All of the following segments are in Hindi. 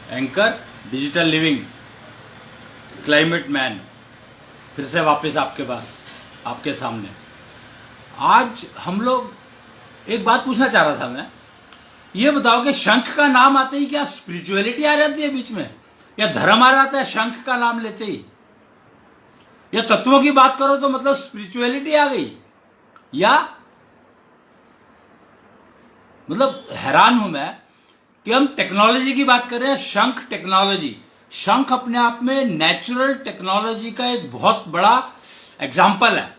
Anchor digital living climate man फिर से वापस आपके पास, आपके सामने। आज हम लोग एक बात पूछना चाह रहा था मैं, ये बताओ कि शंख का नाम आते ही क्या स्पिरिचुअलिटी आ जाती है बीच में, या धर्म आ जाता है शंख का नाम लेते ही, या तत्वों की बात करो तो मतलब स्पिरिचुअलिटी आ गई, या मतलब हैरान हूं मैं कि हम टेक्नोलॉजी की बात कर रहे हैं। शंख टेक्नोलॉजी, शंख अपने आप में नेचुरल टेक्नोलॉजी का एक बहुत बड़ा एग्जाम्पल है।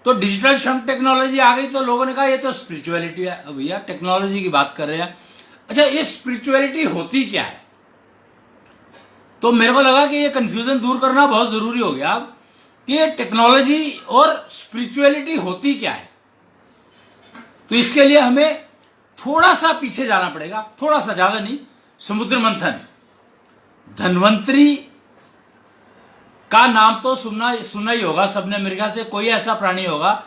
तो डिजिटल शंख टेक्नोलॉजी आ गई तो लोगों ने कहा ये तो स्पिरिचुअलिटी है। भैया टेक्नोलॉजी की बात कर रहे हैं, अच्छा ये स्पिरिचुअलिटी होती क्या है? तो मेरे को लगा कि ये कंफ्यूजन दूर करना बहुत जरूरी हो गया कि ये टेक्नोलॉजी और स्पिरिचुअलिटी होती क्या है। तो इसके लिए हमें थोड़ा सा पीछे जाना पड़ेगा, थोड़ा सा, ज्यादा नहीं। समुद्र मंथन, धन्वंतरी का नाम तो सुना ही होगा सबने। मेरे ख्याल से कोई ऐसा प्राणी होगा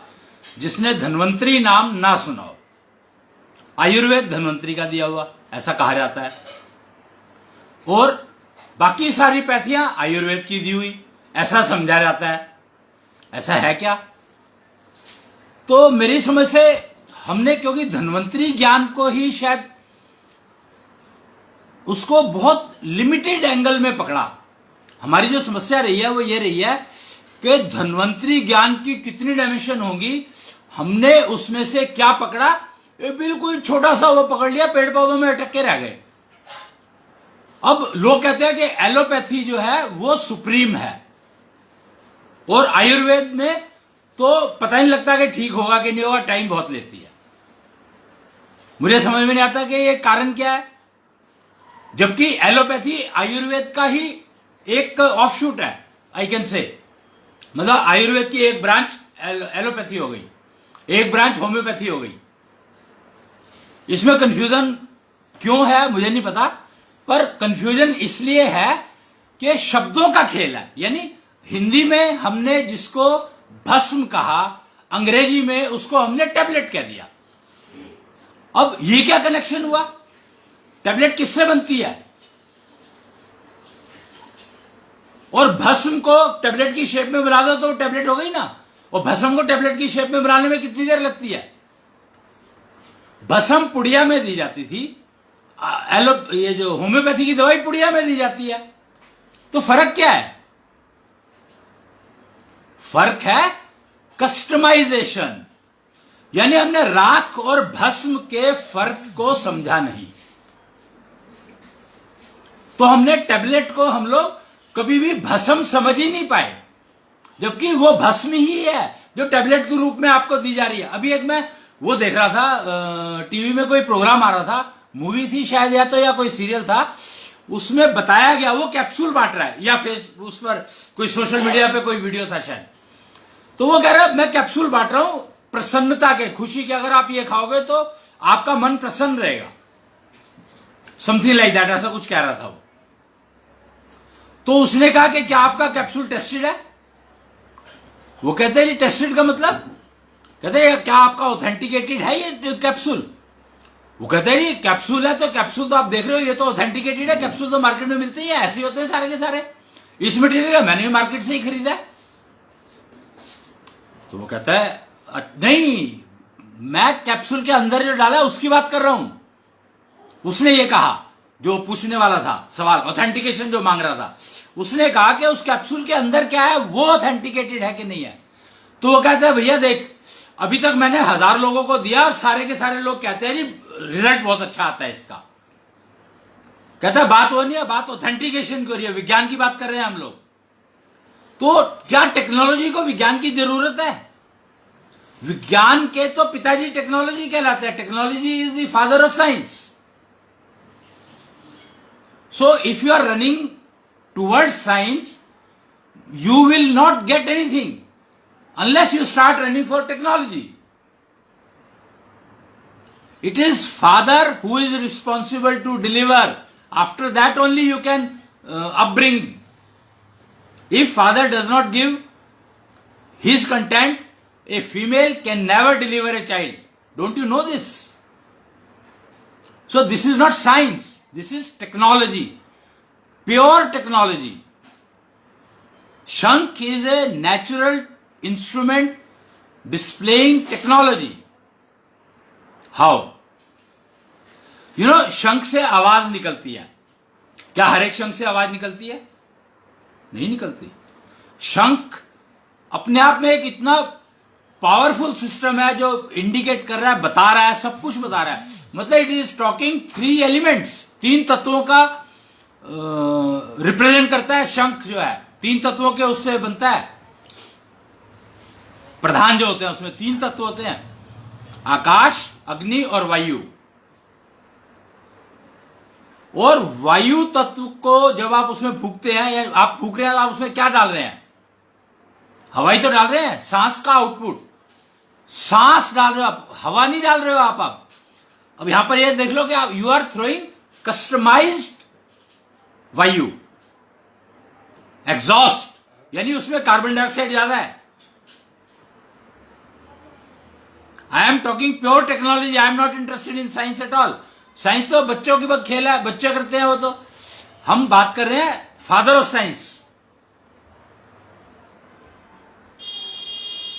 जिसने धन्वंतरी नाम ना सुना हो। आयुर्वेद धन्वंतरी का दिया हुआ ऐसा कहा जाता है, और बाकी सारी पैथियां आयुर्वेद की दी हुई ऐसा समझा जाता है। ऐसा है क्या? तो मेरी समझ से हमने, क्योंकि धन्वंतरी ज्ञान को ही शायद उसको बहुत लिमिटेड एंगल में पकड़ा। हमारी जो समस्या रही है वो ये रही है कि धन्वंतरी ज्ञान की कितनी डायमेंशन होगी, हमने उसमें से क्या पकड़ा, ये बिल्कुल छोटा सा वो पकड़ लिया, पेड़ पौधों में अटक के रह गए। अब लोग कहते हैं कि एलोपैथी जो है वो सुप्रीम है, और आयुर्वेद में तो पता नहीं लगता कि ठीक होगा कि नहीं होगा, टाइम बहुत लेती है। मुझे समझ में नहीं आता कि ये कारण क्या है, जबकि एलोपैथी आयुर्वेद का ही एक ऑफशूट है, आई कैन से। मतलब आयुर्वेद की एक ब्रांच एलोपैथी हो गई, एक ब्रांच होम्योपैथी हो गई। इसमें कंफ्यूजन क्यों है मुझे नहीं पता, पर कंफ्यूजन इसलिए है कि शब्दों का खेल है। यानी हिंदी में हमने जिसको भस्म कहा, अंग्रेजी में उसको हमने टैबलेट कह दिया। अब ये क्या कनेक्शन हुआ? टैबलेट किससे बनती है? और भस्म को टैबलेट की शेप में बना दो तो टैबलेट हो गई ना। और भस्म को टैबलेट की शेप में बनाने में कितनी देर लगती है? भस्म पुड़िया में दी जाती थी, ये जो होम्योपैथी की दवाई पुड़िया में दी जाती है। तो फर्क क्या है? फर्क है कस्टमाइजेशन। यानी हमने राख और भस्म के फर्क को समझा नहीं, तो हमने टैबलेट को हम लोग कभी भी भस्म समझ ही नहीं पाए, जबकि वो भस्म ही है जो टैबलेट के रूप में आपको दी जा रही है। अभी एक मैं वो देख रहा था, टीवी में कोई प्रोग्राम आ रहा था, मूवी थी शायद या तो, या कोई सीरियल था, उसमें बताया गया वो कैप्सूल बांट रहा है, या उस पर कोई सोशल मीडिया पे कोई वीडियो था शायद। तो वो कह रहा है मैं कैप्सूल बांट रहा हूं प्रसन्नता के, खुशी के, अगर आप ये खाओगे तो आपका मन प्रसन्न रहेगा, समथिंग लाइक दैट, ऐसा कुछ कह रहा था वो। तो उसने कहा कि क्या आपका कैप्सूल टेस्टेड है? वो कहते हैं टेस्टेड का मतलब, कहते हैं क्या आपका ऑथेंटिकेटेड है ये कैप्सूल? वो कहते हैं कैप्सूल है तो कैप्सूल तो आप देख रहे हो, ये तो ऑथेंटिकेटेड है, कैप्सूल तो मार्केट में मिलते ही है, ऐसे होते हैं सारे के सारे, इस मटेरियल का मैंने मार्केट से ही खरीदा है। तो वो कहता है नहीं, मैं कैप्सूल के अंदर जो डाला उसकी बात कर रहा हूं। उसने ये कहा, जो पूछने वाला था सवाल, ऑथेंटिकेशन जो मांग रहा था, उसने कहा कि उस कैप्सूल के अंदर क्या है वो ऑथेंटिकेटेड है कि नहीं है। तो वो कहता है भैया देख, अभी तक मैंने 1000 लोगों को दिया और सारे के सारे लोग कहते हैं जी रिजल्ट बहुत अच्छा आता है इसका। कहता है बात वो नहीं है, बात ऑथेंटिकेशन की हो रही है, विज्ञान की बात कर रहे हैं हम लोग। तो क्या टेक्नोलॉजी को विज्ञान की जरूरत है? विज्ञान के तो पिताजी टेक्नोलॉजी कहलाते हैं। Technology is the father of science. So if you are running towards science, you will not get anything unless you start running for technology. It is father who is responsible to deliver. After that only you can upbring. If father does not give his content, a female can never deliver a child. Don't you know this? So this is not science. This is technology, pure technology. Shankh is a natural instrument displaying technology. How? शंख से आवाज निकलती है. क्या हर एक शंख से आवाज निकलती है? नहीं निकलती. शंख अपने आप में एक इतना पावरफुल सिस्टम है जो इंडिकेट कर रहा है, बता रहा है, सब कुछ बता रहा है. मतलब इट इज टॉकिंग 3 एलिमेंट्स, 3 तत्वों का रिप्रेजेंट करता है. शंख जो है 3 तत्वों के उससे बनता है. प्रधान जो होते हैं उसमें 3 तत्व होते हैं, आकाश, अग्नि और वायु. और वायु तत्व को जब आप उसमें फूकते हैं, या आप फूक रहे हैं, आप उसमें क्या डाल रहे हैं? हवाई तो डाल रहे हैं. सांस का आउटपुट, सांस डाल रहे हो आप, हवा नहीं डाल रहे हो आप. अब यहां पर ये देख लो कि आप यू आर थ्रोइंग कस्टमाइज्ड वायु, एग्जॉस्ट, यानी उसमें कार्बन डाइऑक्साइड ज्यादा है. I am talking pure technology. I am not interested in science at all. Science तो बच्चों की बस खेल है, बच्चे करते हैं वो. तो हम बात कर रहे हैं फादर ऑफ साइंस.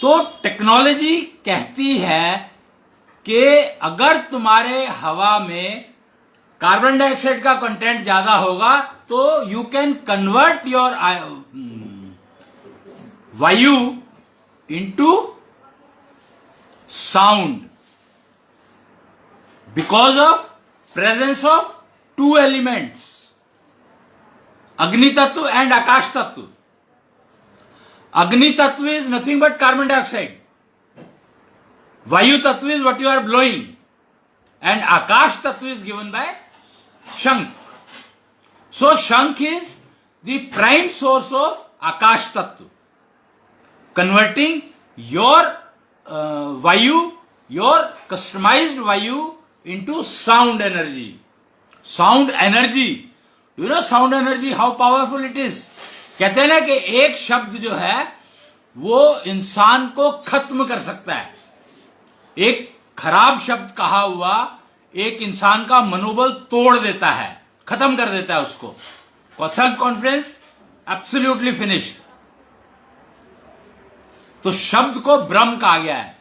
तो टेक्नोलॉजी कहती है कि अगर तुम्हारे हवा में कार्बन डाइऑक्साइड का कंटेंट ज्यादा होगा तो you can convert your vayu into sound because of presence of 2 elements, agni tattva and akash tattva. Agni tattva is nothing but carbon dioxide. Vayu tattva is what you are blowing, and akash tattva is given by shankh. So shankh is the prime source of akash tattva, converting your vayu, your customised vayu into sound energy. Sound energy, you know sound energy how powerful it is. कहते हैं ना कि एक शब्द जो है वो इंसान को खत्म कर सकता है. एक खराब शब्द कहा हुआ एक इंसान का मनोबल तोड़ देता है, खत्म कर देता है उसको. Self confidence absolutely finished. तो शब्द को ब्रह्म कहा गया है.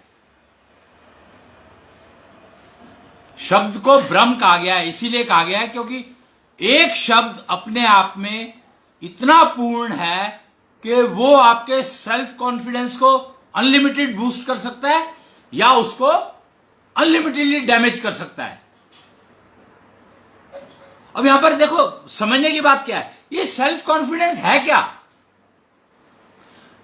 शब्द को ब्रह्म कहा गया है, इसीलिए कहा गया है क्योंकि एक शब्द अपने आप में इतना पूर्ण है कि वो आपके सेल्फ कॉन्फिडेंस को अनलिमिटेड बूस्ट कर सकता है या उसको अनलिमिटेडली डैमेज कर सकता है. अब यहां पर देखो, समझने की बात क्या है, ये सेल्फ कॉन्फिडेंस है क्या?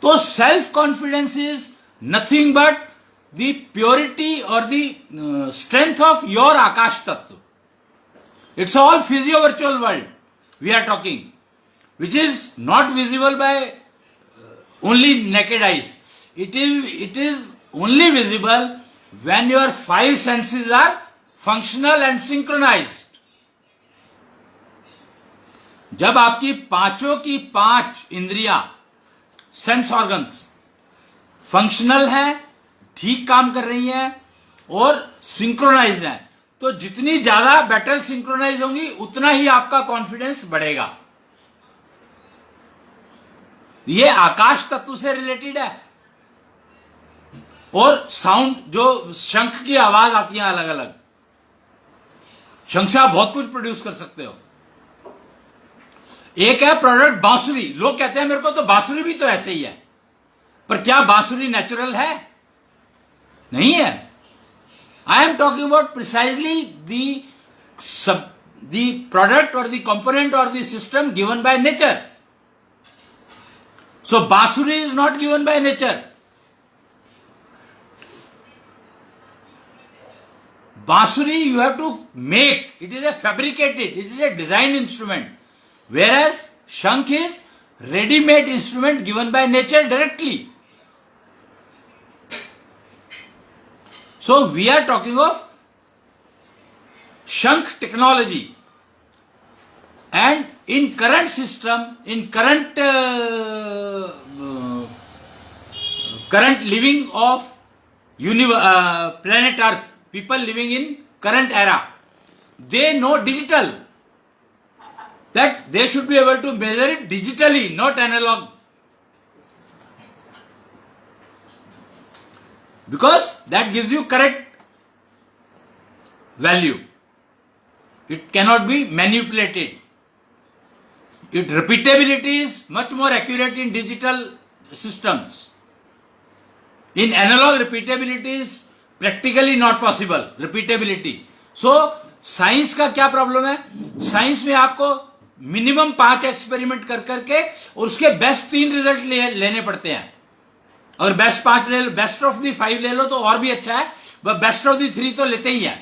तो self confidence is nothing but the purity or the strength of your Akash Tattva. It's all physio-virtual world we are talking, which is not visible by only naked eyes. It is only visible when your 5 senses are functional and synchronized. जब आपकी पांचों की 5 इंद्रियां, सेंस ऑर्गन्स फंक्शनल है, ठीक काम कर रही हैं और सिंक्रोनाइज है, तो जितनी ज्यादा बेटर सिंक्रोनाइज होंगी उतना ही आपका कॉन्फिडेंस बढ़ेगा. ये आकाश तत्व से रिलेटेड है. और साउंड, जो शंख की आवाज आती है अलग अलग, शंख से आप बहुत कुछ प्रोड्यूस कर सकते हो. एक है प्रोडक्ट बांसुरी. लोग कहते हैं मेरे को तो बांसुरी भी तो ऐसे ही है, पर क्या बांसुरी नेचुरल है? नहीं है. I am talking about precisely the product और द कंपोनेंट और the system given by nature. So bansuri is not given by nature. Bansuri you have to make. It is a fabricated, it is a designed instrument. Whereas Shankh is ready-made instrument given by nature directly. So we are talking of Shankh technology. And in current system, in current living of planet Earth, people living in current era, they know digital. that they should be able to measure it digitally, not analog. Because that gives you correct value. It cannot be manipulated. Its repeatability is much more accurate in digital systems. In analog, repeatability is practically not possible. Repeatability. So, science का क्या प्रॉब्लम है? साइंस में आपको मिनिमम 5 एक्सपेरिमेंट कर करके और उसके बेस्ट 3 रिजल्ट लेने पड़ते हैं. और बेस्ट 5 ले लो, बेस्ट ऑफ दी 5 ले लो तो और भी अच्छा है, बट बेस्ट ऑफ दी 3 तो लेते ही है.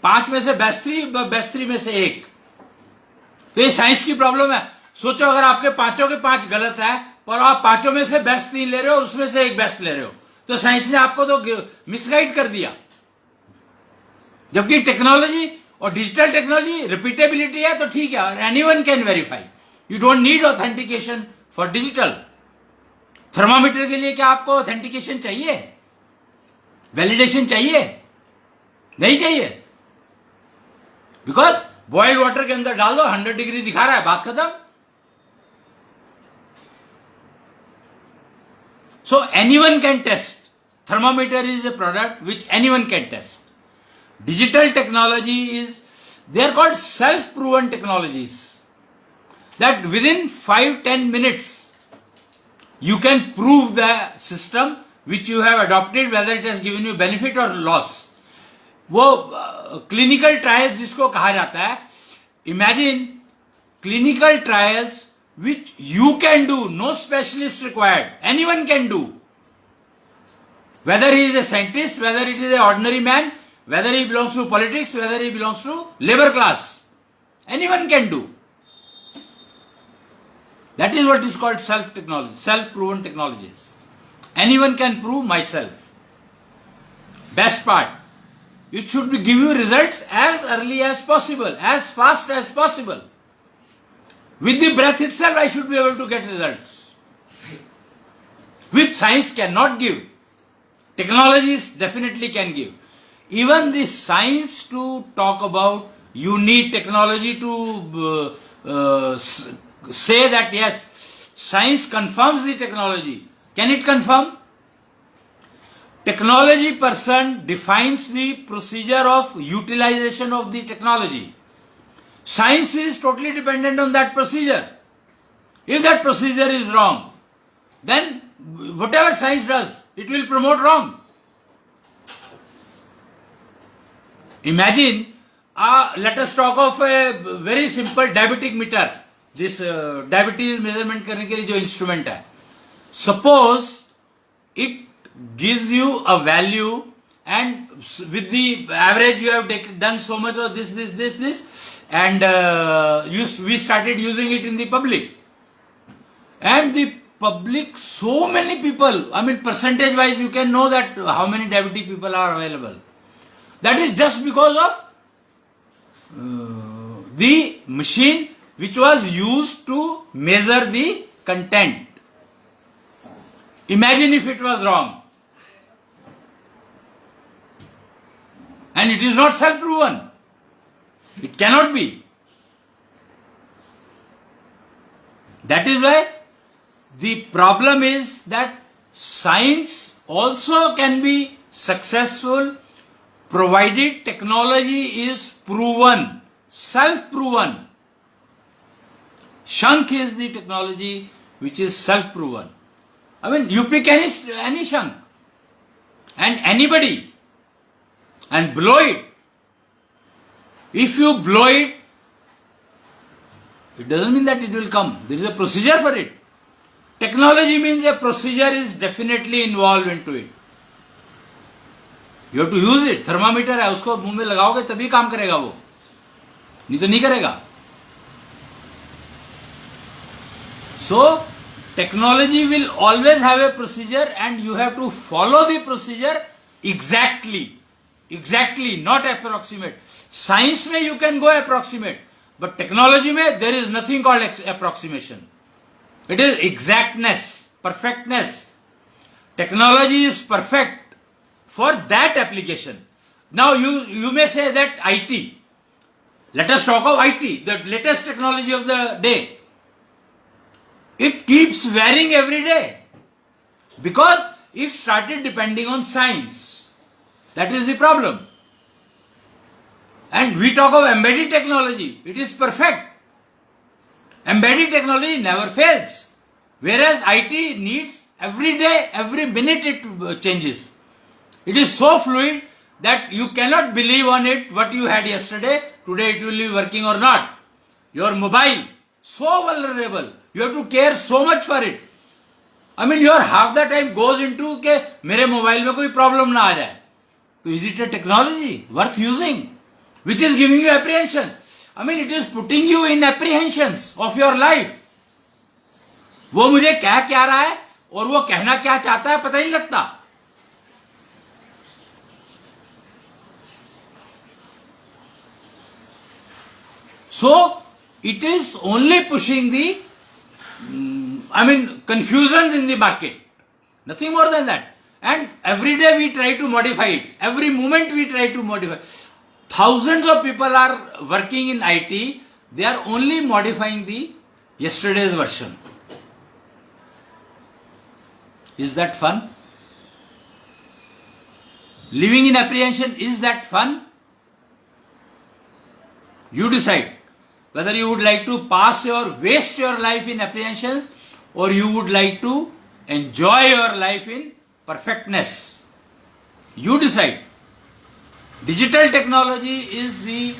5 में से बेस्ट 3 में से 1. तो ये साइंस की प्रॉब्लम है. सोचो अगर आपके 5 के 5 गलत है, पर आप 5 में से बेस्ट 3 ले रहे हो और उसमें से 1 बेस्ट ले रहे हो, तो साइंस ने आपको तो मिसगाइड कर दिया. जबकि टेक्नोलॉजी और डिजिटल टेक्नोलॉजी रिपीटेबिलिटी है तो ठीक है, और anyone can verify. You don't need authentication for digital. Thermometer के लिए क्या आपको ऑथेंटिकेशन चाहिए? वैलिडेशन चाहिए? नहीं चाहिए. बिकॉज बॉइल्ड वाटर के अंदर डाल दो, 100 डिग्री दिखा रहा है, बात खत्म. So anyone can test. Thermometer is a product which anyone can test. Digital technology is, they are called self-proven technologies. That within 5-10 minutes, you can prove the system which you have adopted, whether it has given you benefit or loss. वो clinical trials जिसको कहा जाता है, imagine clinical trials which you can do, no specialist required, anyone can do. Whether he is a scientist, whether it is an ordinary man, whether he belongs to politics, whether he belongs to labor class, anyone can do. That is what is called self-technology, self-proven technologies. Anyone can prove myself. Best part, it should give you results as early as possible, as fast as possible. With the breath itself, I should be able to get results, which science cannot give. Technologies definitely can give. Even the science to talk about, you need technology to say that yes, science confirms the technology. Can it confirm? Technology person defines the procedure of utilization of the technology. Science is totally dependent on that procedure. If that procedure is wrong, then whatever science does, it will promote wrong. Imagine, let us talk of a very simple diabetic meter. This diabetes measurement करने के लिए जो instrument है. Suppose it gives you a value, and with the average you have done so much of this, and we started using it in the public, and the public, so many people, I mean percentage wise you can know that how many diabetic people are available. That is just because of the machine which was used to measure the content. Imagine if it was wrong. And it is not self-proven. It cannot be. That is why the problem is that science also can be successful provided technology is proven, self-proven. Shank is the technology which is self-proven. I mean, you pick any shank and anybody and blow it. If you blow it, it doesn't mean that it will come. There is a procedure for it. Technology means a procedure is definitely involved into it. You have to use it. Thermometer है, उसको मुंह में लगाओगे तभी काम करेगा वो, नहीं तो नहीं करेगा. So technology will always have a procedure and you have to follow the procedure exactly, not approximate. Science में you can go approximate, but technology में there is nothing called approximation. It is exactness, perfectness. Technology is perfect for that application. Now you may say that IT, Let us talk of IT, the latest technology of the day. It keeps varying every day because it started depending on science. That is the problem. And we talk of embedded technology. It is perfect. Embedded technology never fails. Whereas IT needs every day, every minute it changes. It is so fluid that you cannot believe on it what you had yesterday, today it will be working or not. Your mobile, so vulnerable. You have to care so much for it. I mean, your half the time goes into के मेरे मोबाइल में कोई प्रॉब्लम ना आ जाए. तो is it a technology worth using, which is giving you apprehension? I mean, it is putting you in apprehensions of your life. वो मुझे कह क्या रहा है और वो कहना क्या चाहता है पता ही नहीं लगता. So it is only pushing the confusions in the market. Nothing more than that. And every day we try to modify it. Every moment we try to modify. Thousands of people are working in IT. They are only modifying the yesterday's version. Is that fun? Living in apprehension, is that fun? You decide whether you would like to waste your life in apprehensions or you would like to enjoy your life in perfectness. You decide. Digital technology is the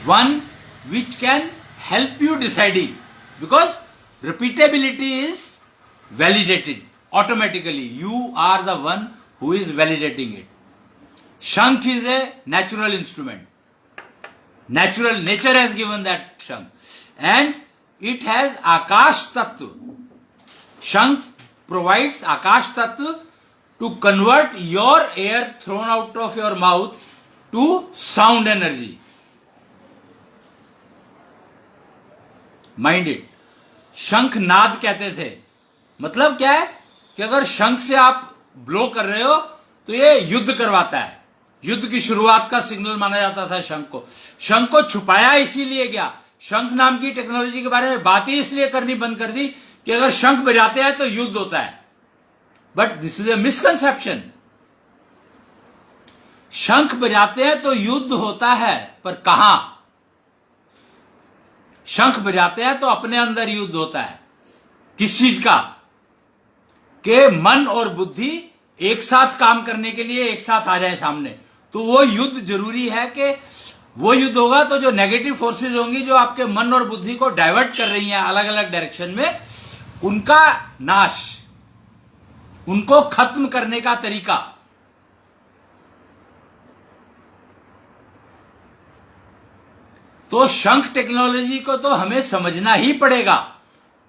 one which can help you deciding because repeatability is validated automatically. You are the one who is validating it. Shankh is a natural instrument. Nature has given that Shankh. And it has Akash Tattva. Shankh provides Akash Tattva to convert your air thrown out of your mouth to sound energy. Mind it. शंख नाद कहते थे. मतलब क्या है कि अगर शंख से आप ब्लो कर रहे हो तो ये युद्ध करवाता है. युद्ध की शुरुआत का सिग्नल माना जाता था शंख को. शंख को छुपाया इसीलिए गया. शंख नाम की टेक्नोलॉजी के बारे में बात ही इसलिए करनी बंद कर दी कि अगर शंख बजाते हैं तो युद्ध होता है. But this is a misconception. शंख बजाते हैं तो युद्ध होता है, पर कहां? शंख बजाते हैं तो अपने अंदर युद्ध होता है. किस चीज का? कि मन और बुद्धि एक साथ काम करने के लिए एक साथ आ जाए सामने. तो वो युद्ध जरूरी है कि वो युद्ध होगा तो जो नेगेटिव फोर्सेस होंगी जो आपके मन और बुद्धि को डाइवर्ट कर रही हैं अलग अलग डायरेक्शन में, उनका नाश, उनको खत्म करने का तरीका. तो शंख टेक्नोलॉजी को तो हमें समझना ही पड़ेगा.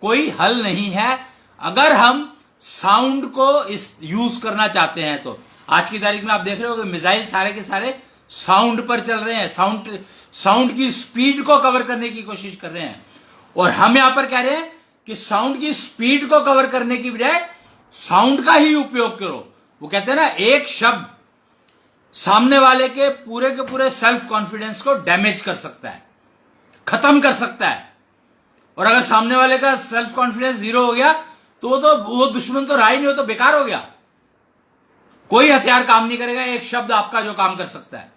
कोई हल नहीं है अगर हम साउंड को यूज करना चाहते हैं. तो आज की तारीख में आप देख रहे हो कि मिसाइल सारे के सारे साउंड पर चल रहे हैं. साउंड की स्पीड को कवर करने की कोशिश कर रहे हैं. और हम यहां पर कह रहे हैं कि साउंड की स्पीड को कवर करने की बजाय साउंड का ही उपयोग करो. वो कहते हैं ना, एक शब्द सामने वाले के पूरे सेल्फ कॉन्फिडेंस को डैमेज कर सकता है, खत्म कर सकता है. और अगर सामने वाले का सेल्फ कॉन्फिडेंस जीरो हो गया तो वो दुश्मन तो रहा ही नहीं, हो तो बेकार हो गया. कोई हथियार काम नहीं करेगा. एक शब्द आपका जो काम कर सकता है,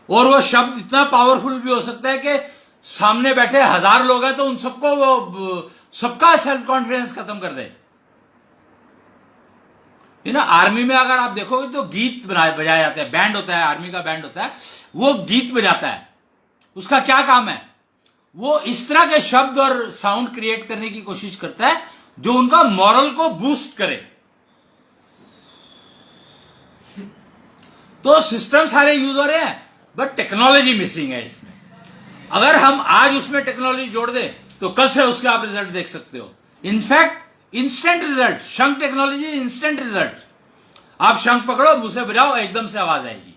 और वो शब्द इतना पावरफुल भी हो सकता है कि सामने बैठे 1000 लोग हैं तो उन सबको वो सबका सेल्फ कॉन्फिडेंस खत्म कर दे. आर्मी में अगर आप देखोगे तो गीत बजाए जाते हैं. बैंड होता है, आर्मी का बैंड होता है, वो गीत बजाता है. उसका क्या काम है? वो इस तरह के शब्द और साउंड क्रिएट करने की कोशिश करता है जो उनका मॉरल को बूस्ट करे. तो सिस्टम सारे यूज हो रहे हैं, बट टेक्नोलॉजी मिसिंग है इसमें. अगर हम आज उसमें टेक्नोलॉजी जोड़ दें तो कल से उसके आप रिजल्ट देख सकते हो. In fact instant result. शंख टेक्नोलॉजी इंस्टेंट रिजल्ट. आप शंख पकड़ो, मुंह से बजाओ, एकदम से आवाज आएगी.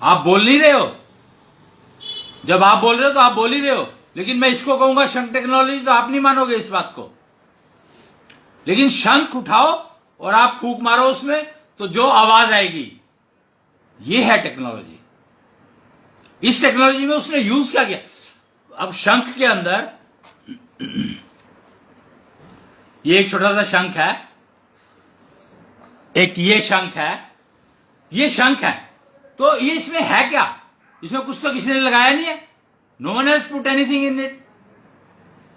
आप बोल नहीं रहे हो. जब आप बोल रहे हो तो आप बोल ही रहे हो, लेकिन मैं इसको कहूंगा शंख टेक्नोलॉजी तो आप नहीं मानोगे इस बात को. लेकिन शंख उठाओ और आप फूंक मारो उसमें तो जो आवाज आएगी, ये है टेक्नोलॉजी. इस टेक्नोलॉजी में उसने यूज क्या किया? अब शंख के अंदर ये एक छोटा सा शंख है, एक ये शंख है, ये शंख है, तो ये इसमें है क्या? इसमें कुछ तो किसी ने लगाया नहीं है, no one has put anything in it,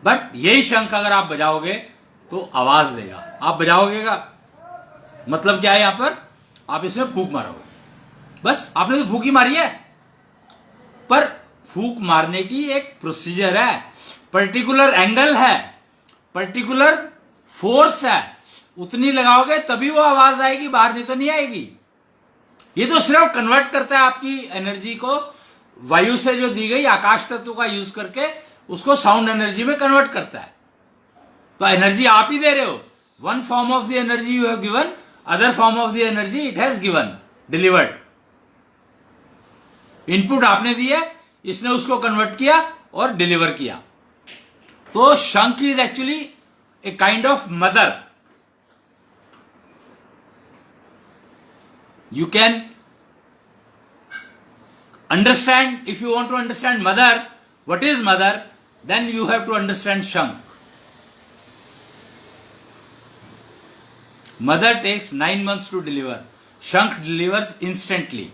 but यही शंख अगर आप बजाओगे तो आवाज देगा। आप बजाओगे का मतलब क्या है? यहां पर आप इसमें फूंक मारोगे, बस आपने तो फूंक ही मारी है, पर फूंक मारने की एक प्रोसीजर है, पर्टिकुलर एंगल है, पर्टिकुलर फोर्स है, उतनी लगाओगे तभी वो आवाज आएगी, बाहर नहीं तो नहीं आएगी। ये तो सिर्फ कन्वर्ट करता है आपकी एनर्जी को, वायु से जो दी गई आकाश तत्व का यूज करके उसको साउंड एनर्जी में कन्वर्ट करता है। तो एनर्जी आप ही दे रहे हो, one form of the energy you have given, other form of the energy it has given, delivered. Input आपने दिया, इसने उसको कन्वर्ट किया और डिलीवर किया। तो शंख is actually a kind of mother. You can understand, if you want to understand mother, what is mother, then you have to understand Shankh. Mother takes 9 months to deliver. Shankh delivers instantly.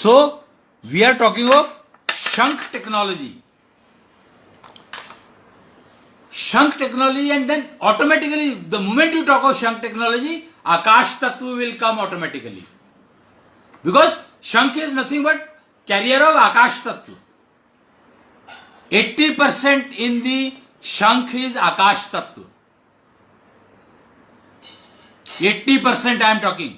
So, we are talking of Shankh technology. Shankh technology, and then automatically, the moment you talk of Shankh technology, Akash Tattva will come automatically. Because Shankh is nothing but carrier of Akash Tattva. 80% in the Shankh is Akash Tattva. 80% I am talking.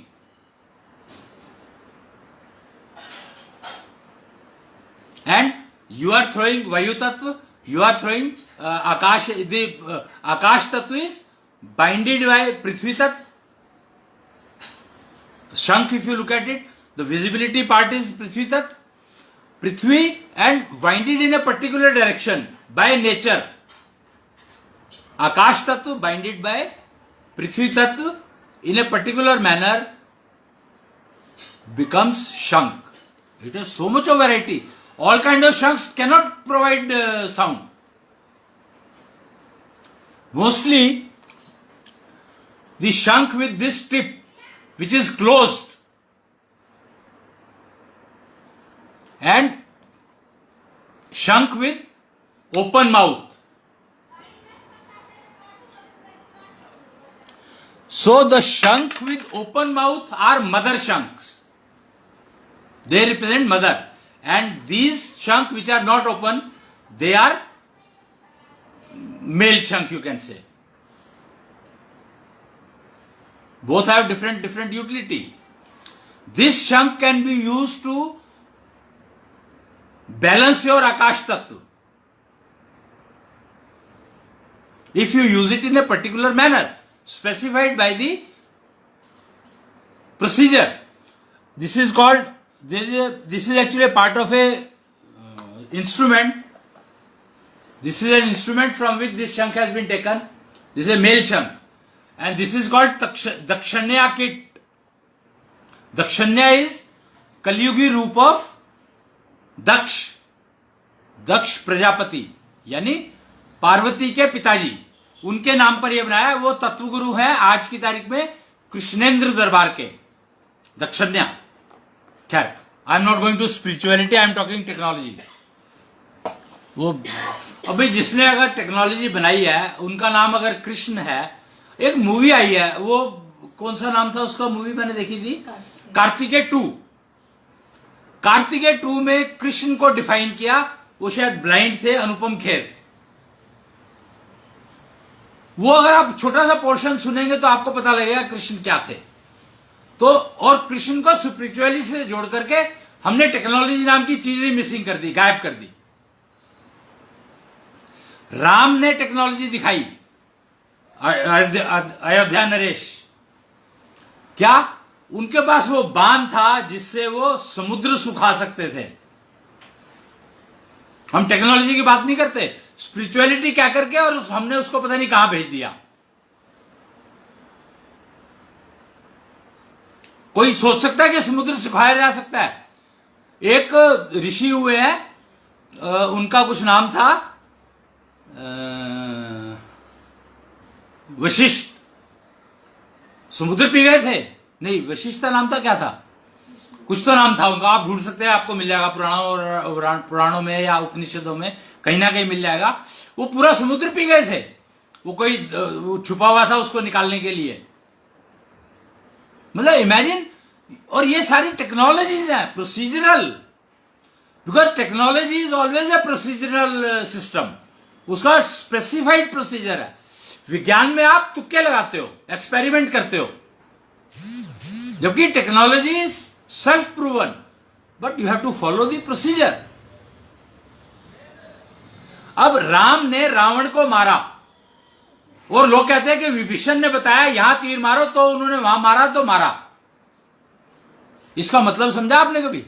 And you are throwing Vayu Tattva, you are throwing Akash, the Akash Tattva is binded by Prithvi Tattva. Shankh, if you look at it, the visibility part is Prithvi Tattva. Prithvi and binded in a particular direction by nature. Akash Tattva binded by Prithvi Tattva in a particular manner becomes Shankh. It has so much of variety. All kind of Shankhs cannot provide sound. Mostly, the Shankh with this tip, which is closed, and Shankh with open mouth. So, the Shankh with open mouth are mother Shankhs. They represent mother. And these Shankh which are not open, they are male Shankh, you can say. Both have different utility. This Shankh can be used to balance your Akash Tattva. If you use it in a particular manner, specified by the procedure. This is called, this is actually a part of a instrument. This is an instrument from which this Shankh has been taken. This is a male Shankh. And this is called Dakshanya kit. Dakshanya is Kalyugi roop of Daksh. Daksh Prajapati यानी पार्वती के पिताजी, उनके नाम पर यह बनाया। वो तत्वगुरु हैं आज की तारीख में कृष्णेंद्र दरबार के, दक्षन्या। खैर, I am not going to spirituality, I am talking technology. वो अभी जिसने अगर टेक्नोलॉजी बनाई है, उनका नाम अगर कृष्ण है। एक मूवी आई है, वो कौन सा नाम था उसका, मूवी मैंने देखी थी, कार्तिकेय 2। कार्तिकेय 2 में कृष्ण को डिफाइन किया, वो शायद ब्लाइंड थे, अनुपम खेर। वो अगर आप छोटा सा पोर्शन सुनेंगे तो आपको पता लगेगा कृष्ण क्या थे। तो और कृष्ण को स्पिरिचुअलिटी से जोड़ करके हमने टेक्नोलॉजी नाम की चीज ही मिसिंग कर दी, गायब कर दी। राम ने टेक्नोलॉजी दिखाई, अयोध्या नरेश। क्या उनके पास वो बांध था जिससे वो समुद्र सुखा सकते थे। हम टेक्नोलॉजी की बात नहीं करते, स्पिरिचुअलिटी क्या करके, और हमने उसको पता नहीं कहां भेज दिया। कोई सोच सकता है कि समुद्र सुखाया जा सकता है? एक ऋषि हुए हैं, उनका कुछ नाम था वशिष्ठ। समुद्र पी गए थे? नहीं, वशिष्ठ का नाम था, क्या था, कुछ तो नाम था उनका, आप ढूंढ सकते हैं, आपको मिल जाएगा पुराणों में या उपनिषदों में, कहीं ना कहीं मिल जाएगा। वो पूरा समुद्र पी गए थे, वो कोई वो छुपा हुआ था उसको निकालने के लिए। मतलब इमेजिन। और ये सारी टेक्नोलॉजीज हैं procedural, because technology is always a procedural system, उसका स्पेसिफाइड प्रोसीजर है। विज्ञान में आप तुक्के लगाते हो, एक्सपेरिमेंट करते हो, जबकि technology is self proven, but you have to follow the procedure. अब राम ने रावण को मारा, और लोग कहते हैं कि विभीषण ने बताया यहां तीर मारो, तो उन्होंने वहां मारा तो मारा। इसका मतलब समझा आपने कभी?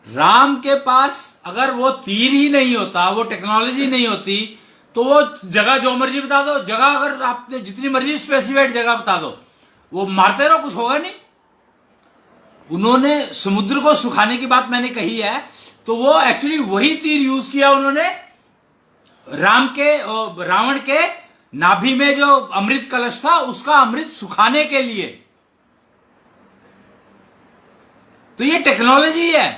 राम के पास अगर वो तीर ही नहीं होता, वो टेक्नोलॉजी नहीं होती, तो वो जगह जो मर्जी बता दो, जगह अगर आपने जितनी मर्जी स्पेसिफाइड जगह बता दो, वो मारते रहो, कुछ होगा नहीं। उन्होंने समुद्र को सुखाने की बात मैंने कही है, तो वो एक्चुअली वही तीर यूज किया उन्होंने रावण के नाभि में जो अमृत कलश था, उसका अमृत सुखाने के लिए। तो ये टेक्नोलॉजी है।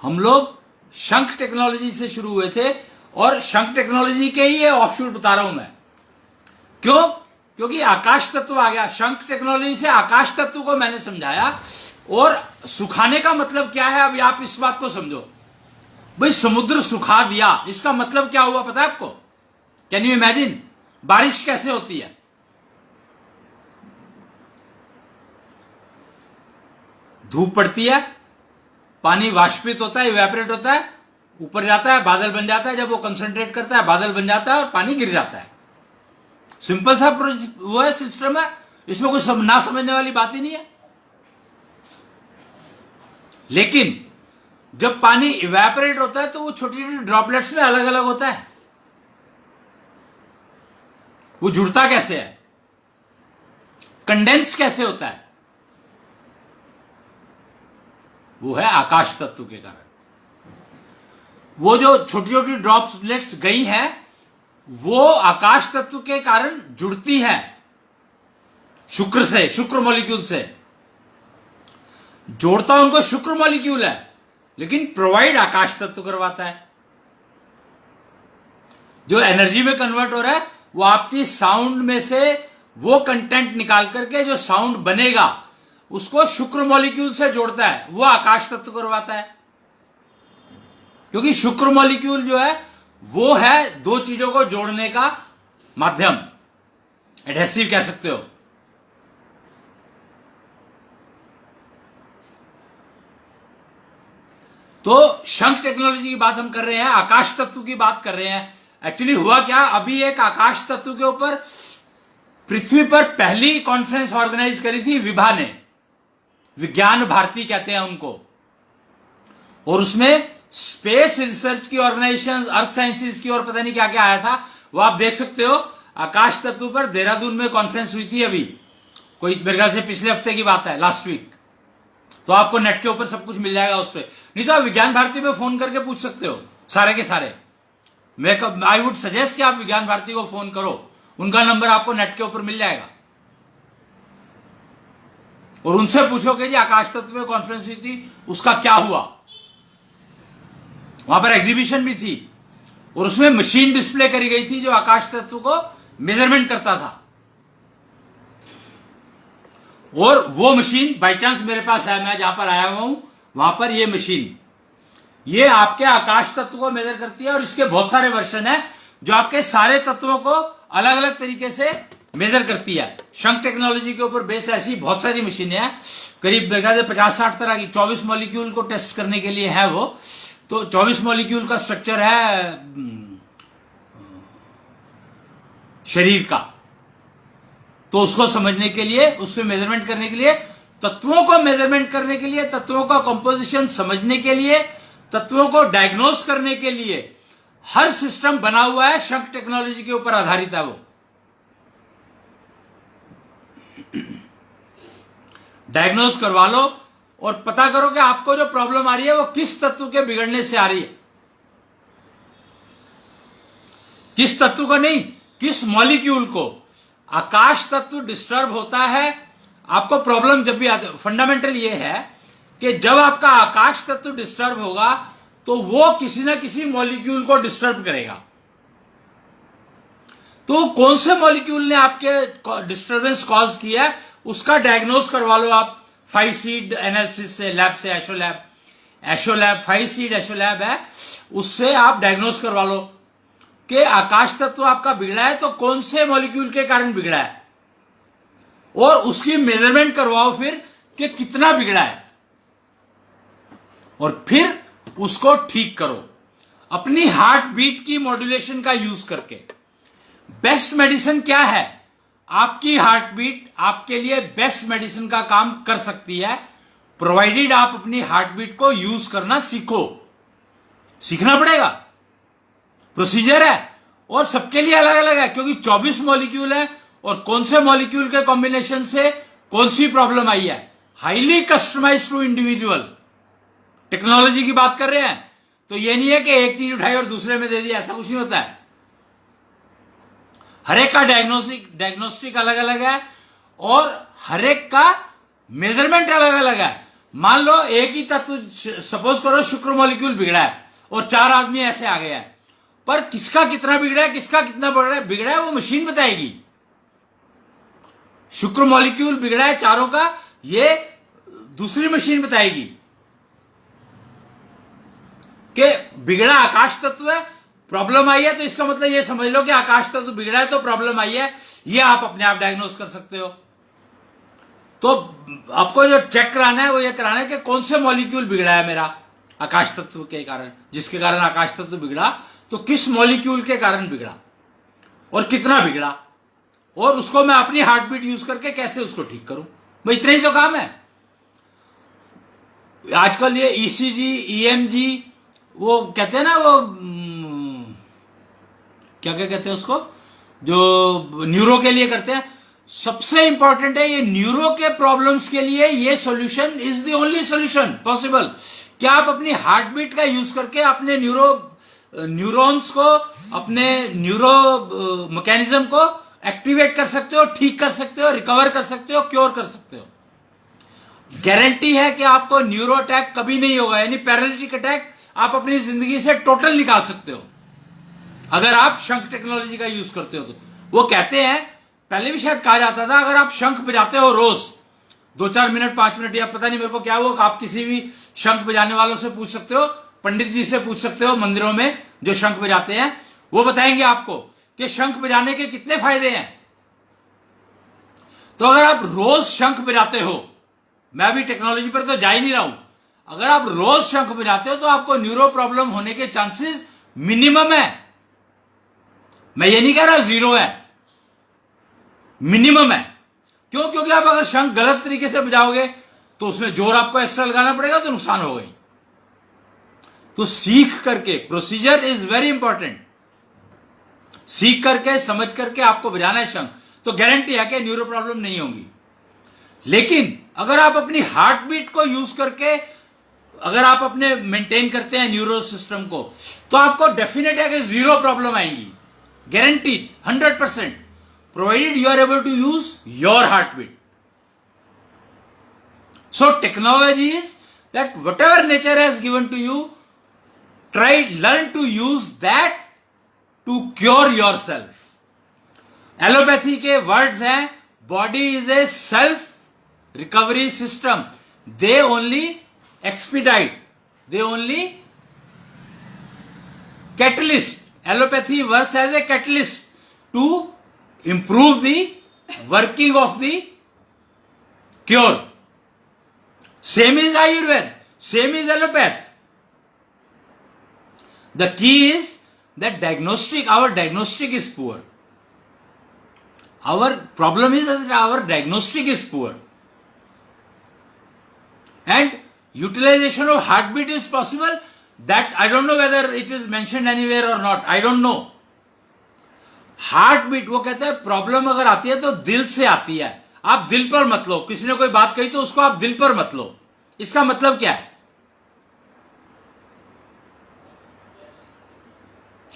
हम लोग शंख टेक्नोलॉजी से शुरू हुए थे, और शंख टेक्नोलॉजी के ही ऑफशूट बता रहा हूं मैं। क्यों? क्योंकि आकाश तत्व आ गया। शंख टेक्नोलॉजी से आकाश तत्व को मैंने समझाया। और सुखाने का मतलब क्या है, अभी आप इस बात को समझो। भाई समुद्र सुखा दिया, इसका मतलब क्या हुआ पता है आपको? Can you imagine? बारिश कैसे होती है? धूप पड़ती है, पानी वाष्पित होता है, इवेपोरेट होता है, ऊपर जाता है, बादल बन जाता है। जब वो कंसंट्रेट करता है, बादल बन जाता है और पानी गिर जाता है। सिंपल सा वो है, सिस्टम है, इसमें कुछ ना समझने वाली बात ही नहीं है। लेकिन जब पानी इवेपोरेट होता है, तो वो छोटी छोटी ड्रॉपलेट्स में अलग अलग होता है। वो जुड़ता कैसे है, कंडेंस कैसे होता है? वो है आकाश तत्व के कारण। वो जो छोटी छोटी ड्रॉपलेट्स गई हैं, वो आकाश तत्व के कारण जुड़ती है शुक्र मॉलिक्यूल से। जोड़ता उनको शुक्र मॉलिक्यूल है, लेकिन प्रोवाइड आकाश तत्व करवाता है। जो एनर्जी में कन्वर्ट हो रहा है, वो आपकी साउंड में से वो कंटेंट निकाल करके जो साउंड बनेगा, उसको शुक्र मॉलिक्यूल से जोड़ता है, वो आकाश तत्व करवाता है। क्योंकि शुक्र मॉलिक्यूल जो है, वो है दो चीजों को जोड़ने का माध्यम, एडहेसिव कह सकते हो। तो शंख टेक्नोलॉजी की बात हम कर रहे हैं, आकाश तत्व की बात कर रहे हैं। एक्चुअली हुआ क्या, अभी एक आकाश तत्व के ऊपर पृथ्वी पर पहली कॉन्फ्रेंस ऑर्गेनाइज करी थी विभा ने, विज्ञान भारती कहते हैं उनको। और उसमें स्पेस रिसर्च की ऑर्गेनाइजेशन, अर्थ साइंसेस की, और पता नहीं क्या क्या आया था, वो आप देख सकते हो। आकाश तत्व पर देहरादून में कॉन्फ्रेंस हुई थी अभी, कोई मेरे ख्याल से पिछले हफ्ते की बात है, लास्ट वीक। तो आपको नेट के ऊपर सब कुछ मिल जाएगा उस पर, नहीं तो आप विज्ञान भारती में फोन करके पूछ सकते हो सारे के सारे। आई वुड सजेस्ट कि आप विज्ञान भारती को फोन करो, उनका नंबर आपको नेट के ऊपर मिल जाएगा। और उनसे पूछो कि जी आकाश तत्व में कॉन्फ्रेंस हुई थी, उसका क्या हुआ। वहां पर एग्जीबिशन भी थी, और उसमें मशीन डिस्प्ले करी गई थी जो आकाश तत्व को मेजरमेंट करता था। और वो मशीन बाई चांस मेरे पास है, मैं जहां पर आया हुआ हूं वहां पर ये मशीन, ये आपके आकाश तत्व को मेजर करती है। और इसके बहुत सारे वर्जन है जो आपके सारे तत्वों को अलग अलग तरीके से मेजर करती है। शंख टेक्नोलॉजी के ऊपर बेस ऐसी बहुत सारी मशीनें हैं, करीब 50-60 तरह की, 24 मॉलिक्यूल को टेस्ट करने के लिए है वो। तो 24 मॉलिक्यूल का स्ट्रक्चर है शरीर का, तो उसको समझने के लिए, उसमें मेजरमेंट करने के लिए, तत्वों को मेजरमेंट करने के लिए, तत्वों का कंपोजिशन समझने के लिए, तत्वों को डायग्नोस करने के लिए हर सिस्टम बना हुआ है शंख टेक्नोलॉजी के ऊपर आधारित है। वो डायग्नोज करवा लो और पता करो कि आपको जो प्रॉब्लम आ रही है वो किस तत्व के बिगड़ने से आ रही है। किस तत्व को नहीं, किस मॉलिक्यूल को। आकाश तत्व डिस्टर्ब होता है, आपको प्रॉब्लम जब भी आती है, फंडामेंटल ये है कि जब आपका आकाश तत्व डिस्टर्ब होगा तो वो किसी ना किसी मॉलिक्यूल को डिस्टर्ब करेगा। तो कौन से मॉलिक्यूल ने आपके डिस्टर्बेंस कॉज किया है उसका डायग्नोज करवा लो आप 5 सीड एनालिसिस से, लैब से, एशोलैब 5 सीड एशोलैब है, उससे आप डायग्नोज करवा लो कि आकाश तत्व आपका बिगड़ा है तो कौन से मॉलिक्यूल के कारण बिगड़ा है, और उसकी मेजरमेंट करवाओ फिर कि कितना बिगड़ा है, और फिर उसको ठीक करो अपनी हार्ट बीट की मॉड्यूलेशन का यूज करके। बेस्ट मेडिसिन क्या है? आपकी हार्ट बीट आपके लिए बेस्ट मेडिसिन का काम कर सकती है, प्रोवाइडेड आप अपनी हार्ट बीट को यूज करना सीखो। सीखना पड़ेगा, प्रोसीजर है और सबके लिए अलग अलग है, क्योंकि 24 मॉलिक्यूल है और कौन से मॉलिक्यूल के कॉम्बिनेशन से कौन सी प्रॉब्लम आई है, highly customize to individual. Technology की बात कर रहे हैं तो ये नहीं है कि एक चीज उठाई और दूसरे में दे दी, ऐसा कुछ नहीं होता है। हर एक का डायग्नोस्टिक अलग अलग है और हर एक का मेजरमेंट अलग अलग है। मान लो एक ही तत्व, सपोज करो शुक्र मॉलिक्यूल बिगड़ा है और 4 आदमी ऐसे आ गया है, पर किसका कितना बिगड़ा है, किसका कितना बिगड़ा है वो मशीन बताएगी। शुक्र मॉलिक्यूल बिगड़ा है चारों का, ये दूसरी मशीन बताएगी कि बिगड़ा आकाश तत्व है, प्रॉब्लम आई है, तो इसका मतलब ये समझ लो कि आकाश तत्व बिगड़ा है तो प्रॉब्लम आई है। ये आप अपने आप डायग्नोस कर सकते हो। तो आपको जो चेक कराना है वो ये कराना है कि कौन से मॉलिक्यूल बिगड़ा है मेरा आकाश तत्व के कारण, जिसके कारण आकाश तत्व बिगड़ा, तो किस मॉलिक्यूल के कारण बिगड़ा और कितना बिगड़ा, और उसको मैं अपनी हार्ट बीट यूज करके कैसे उसको ठीक करूं। भाई इतना ही तो काम है। आजकल ये ईसीजी, ईएमजी, वो कहते हैं ना, वो क्या क्या कहते हैं उसको, जो न्यूरो के लिए करते हैं, सबसे इंपॉर्टेंट है ये न्यूरो के प्रॉब्लम्स के लिए ये solution is the only solution possible. क्या आप अपनी हार्ट बीट का यूज करके अपने न्यूरॉन्स को, अपने न्यूरो मैकेनिज्म को एक्टिवेट कर सकते हो, ठीक कर सकते हो, रिकवर कर सकते हो, क्योर कर सकते हो। गारंटी है कि आपको न्यूरो अटैक कभी नहीं होगा, यानी पैरालिटिक अटैक आप अपनी जिंदगी से टोटल निकाल सकते हो अगर आप शंख टेक्नोलॉजी का यूज करते हो। तो वो कहते हैं, पहले भी शायद कहा जाता था, अगर आप शंख बजाते हो रोज 2-4 मिनट, 5 मिनट, या पता नहीं मेरे को क्या वो, आप किसी भी शंख बजाने वालों से पूछ सकते हो, पंडित जी से पूछ सकते हो मंदिरों में जो शंख बजाते हैं, वो बताएंगे आपको कि शंख बजाने के कितने फायदे हैं। तो अगर आप रोज शंख बजाते हो, मैं अभी टेक्नोलॉजी पर तो जा ही नहीं रहा हूं, अगर आप रोज शंख बजाते हो तो आपको न्यूरो प्रॉब्लम होने के चांसेस मिनिमम है। मैं ये नहीं कह रहा 0 है, मिनिमम है। क्यों? क्योंकि आप अगर शंख गलत तरीके से बजाओगे तो उसमें जोर आपको एक्स्ट्रा लगाना पड़ेगा, तो नुकसान हो गई। तो सीख करके, प्रोसीजर इज वेरी इंपॉर्टेंट, सीख करके, समझ करके आपको बजाना है शंख, तो गारंटी है कि न्यूरो प्रॉब्लम नहीं होगी। लेकिन अगर आप अपनी हार्ट बीट को यूज करके, अगर आप अपने मेंटेन करते हैं न्यूरो सिस्टम को, तो आपको डेफिनेट है कि 0 प्रॉब्लम आएंगी, guarantee 100%, provided you are able to use your heartbeat. So technology is that whatever nature has given to you, learn to use that to cure yourself. Allopathy के वर्ड्स हैं, body is a self recovery system, they only expedite, they only catalyst, allopathy works as a catalyst to improve the working of the cure. Same is Ayurveda, same is allopath. The key is that our diagnostic is poor. Our problem is that our diagnostic is poor. And utilization of heartbeat is possible that I don't know whether it is mentioned anywhere और not, I don't know. Heartbeat, वो कहते हैं प्रॉब्लम अगर आती है तो दिल से आती है, आप दिल पर मत लो। किसी ने कोई बात कही तो उसको आप दिल पर मत लो। इसका मतलब क्या है?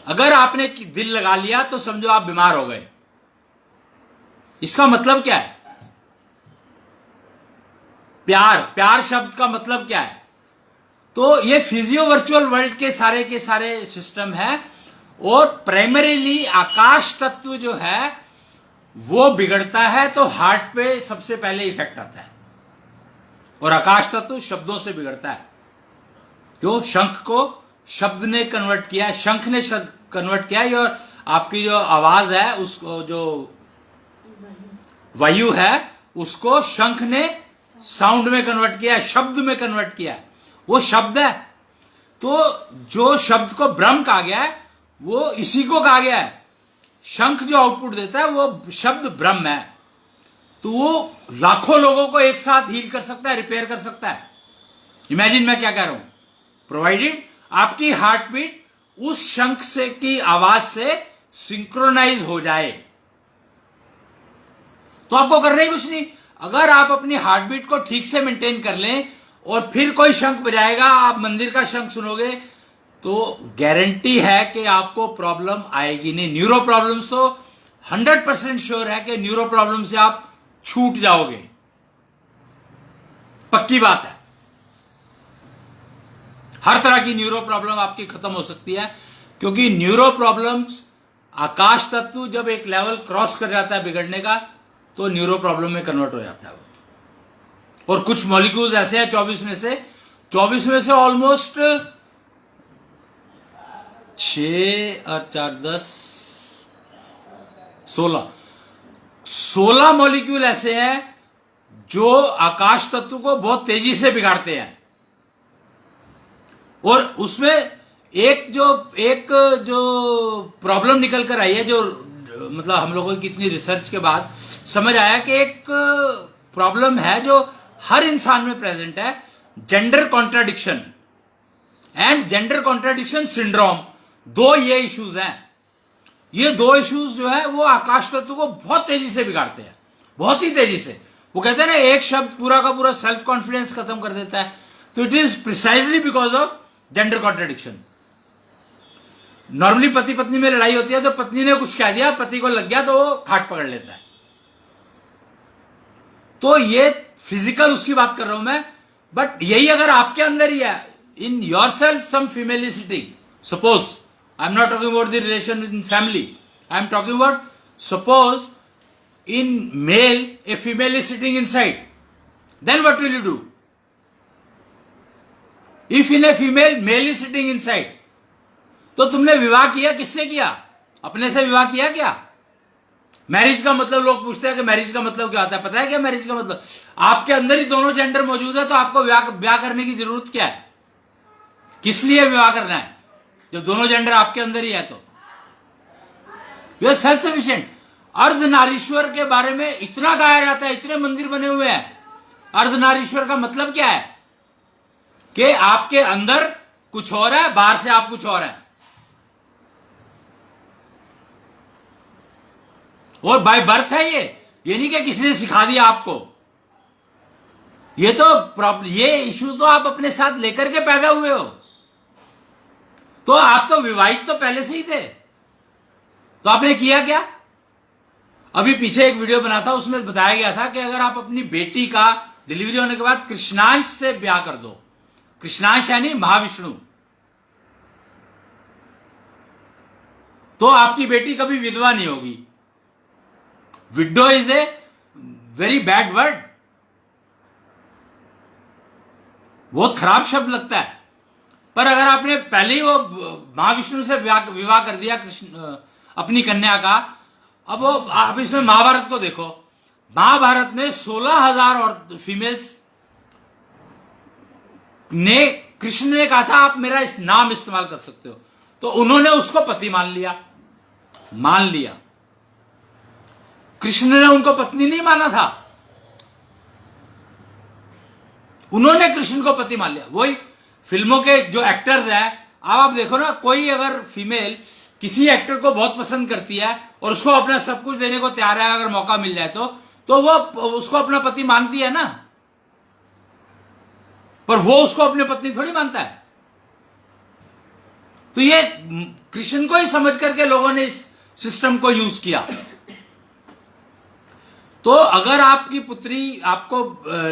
अगर आपने दिल लगा लिया तो समझो आप बीमार हो गए। इसका मतलब क्या है? प्यार, प्यार शब्द का मतलब क्या है? तो ये फिजियो वर्चुअल वर्ल्ड के सारे सिस्टम है, और प्राइमरीली आकाश तत्व जो है वो बिगड़ता है तो हार्ट पे सबसे पहले इफेक्ट आता है, और आकाश तत्व शब्दों से बिगड़ता है। क्यों? शंख को शब्द ने कन्वर्ट किया, शंख ने कन्वर्ट किया, और आपकी जो आवाज है उसको, जो वायु है उसको शंख ने साउंड में कन्वर्ट किया, शब्द में कन्वर्ट किया, वो शब्द है। तो जो शब्द को ब्रह्म कहा गया है वो इसी को कहा गया है। शंख जो आउटपुट देता है वो शब्द ब्रह्म है, तो वो लाखों लोगों को एक साथ हील कर सकता है, रिपेयर कर सकता है। इमेजिन मैं क्या कह रहा हूं, प्रोवाइडेड आपकी हार्ट बीट उस शंख से की आवाज से सिंक्रोनाइज हो जाए, तो आपको करना ही कुछ नहीं। अगर आप अपनी हार्ट बीट को ठीक से मेंटेन कर लें और फिर कोई शंख बजाएगा, आप मंदिर का शंख सुनोगे, तो गारंटी है कि आपको प्रॉब्लम आएगी नहीं। न्यूरो प्रॉब्लम्स तो 100% श्योर है कि न्यूरो प्रॉब्लम से आप छूट जाओगे, पक्की बात है। हर तरह की न्यूरो प्रॉब्लम आपकी खत्म हो सकती है, क्योंकि न्यूरो प्रॉब्लम्स, आकाश तत्व जब एक लेवल क्रॉस कर जाता है बिगड़ने का, तो न्यूरो प्रॉब्लम में कन्वर्ट हो जाता है वो। और कुछ मॉलिक्यूल्स ऐसे हैं 24 में से ऑलमोस्ट 6 और 4 10 16 मॉलिक्यूल ऐसे हैं जो आकाश तत्व को बहुत तेजी से बिगाड़ते हैं। और उसमें एक जो प्रॉब्लम निकल कर आई है, जो मतलब हम लोगों की कितनी रिसर्च के बाद समझ आया कि एक प्रॉब्लम है जो हर इंसान में प्रेजेंट है, gender contradiction and gender contradiction syndrome. दो ये इश्यूज हैं। ये दो इश्यूज जो है वो आकाश तत्व को बहुत तेजी से बिगाड़ते हैं, बहुत ही तेजी से। वो कहते हैं ना, एक शब्द पूरा का पूरा सेल्फ कॉन्फिडेंस खत्म कर देता है। तो it is precisely because of gender contradiction. Normally पति पत्नी में लड़ाई होती है तो पत्नी ने कुछ कह दिया, पति को लग गया तो वो खाट पकड़ लेता है। तो ये फिजिकल उसकी बात कर रहा हूं मैं, बट यही अगर आपके अंदर ही है, in your self some femininity, suppose I am not talking about the relation in family, I am talking about suppose in male a female is sitting in side, then what will you do? If in a female male is sitting in side, तो तुमने विवाह किया, किससे किया? अपने से विवाह किया क्या? मैरिज का मतलब लोग पूछते हैं कि मैरिज का मतलब क्या होता है। पता है क्या मैरिज का मतलब? आपके अंदर ही दोनों जेंडर मौजूद है, तो आपको विवाह करने की जरूरत क्या है? किस लिए विवाह करना है जब दोनों जेंडर आपके अंदर ही है? तो you are self sufficient. Ardhanarishvara के बारे में इतना गाया जाता है, इतने मंदिर बने हुए हैं। अर्धनारीश्वर का मतलब क्या है? कि आपके अंदर कुछ और है, बाहर से आप कुछ और है। और बाय बर्थ है ये नहीं कि किसी ने सिखा दिया आपको। ये इशू तो आप अपने साथ लेकर के पैदा हुए हो। तो आप तो विवाहित तो पहले से ही थे, तो आपने किया क्या? अभी पीछे एक वीडियो बना था, उसमें बताया गया था कि अगर आप अपनी बेटी का डिलीवरी होने के बाद कृष्णांश से ब्याह कर दो, कृष्णांश यानी महाविष्णु, तो आपकी बेटी कभी विधवा नहीं होगी। Window is a very bad word, बहुत खराब शब्द लगता है। पर अगर आपने पहले ही वो महाविष्णु से विवाह कर दिया कृष्ण अपनी कन्या का, अब वो आप इसमें महाभारत को देखो, महाभारत में 16,000 और फीमेल्स ने, कृष्ण ने कहा था आप मेरा इस नाम इस्तेमाल कर सकते हो, तो उन्होंने उसको पति मान लिया। कृष्ण ने उनको पत्नी नहीं माना था, उन्होंने कृष्ण को पति मान लिया। वही फिल्मों के जो एक्टर्स हैं, अब आप देखो ना, कोई अगर फीमेल किसी एक्टर को बहुत पसंद करती है और उसको अपना सब कुछ देने को तैयार है, अगर मौका मिल जाए तो वो उसको अपना पति मानती है ना, पर वो उसको अपनी पत्नी थोड़ी मानता है। तो ये कृष्ण को ही समझ करके लोगों ने इस सिस्टम को यूज किया। तो अगर आपकी पुत्री, आपको